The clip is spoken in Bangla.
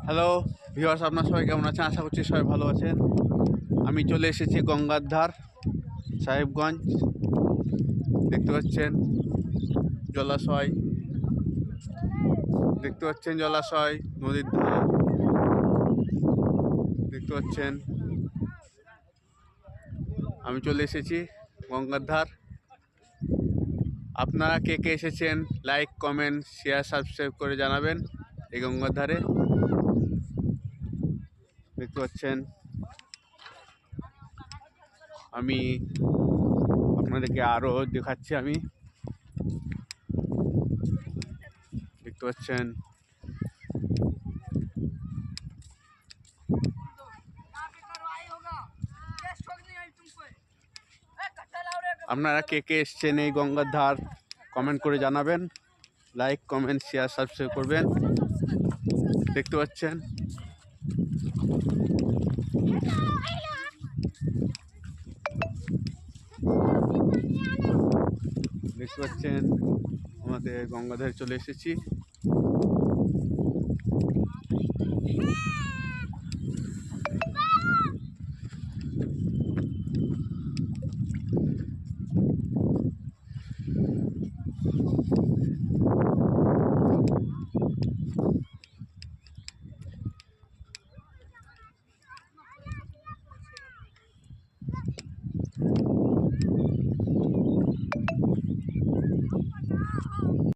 হ্যালো ভিউয়ার্স, আপনার সবাই কেমন আছেন? আশা করছি সবাই ভালো আছেন। আমি চলে এসেছি গঙ্গার ধার, সাহেবগঞ্জ। দেখতে পাচ্ছেন জলাশয়, নদীর ধার দেখতে পাচ্ছেন। আমি চলে এসেছি গঙ্গার ধার। আপনারা কে কে এসেছেন লাইক, কমেন্ট, শেয়ার, সাবস্ক্রাইব করে জানাবেন। এই গঙ্গার ধারে দেখতে পাচ্ছেন। আমি আপনাদেরকে আরও দেখাচ্ছি। আমি দেখতে পাচ্ছেন আপনারা কে কে এসছেন এই গঙ্গার ধার কমেন্ট করে জানাবেন। লাইক, কমেন্ট, শেয়ার, সাবস্ক্রাইব করবেন। দেখতে পাচ্ছেন আমাদের গঙ্গাধারে চলে এসেছি।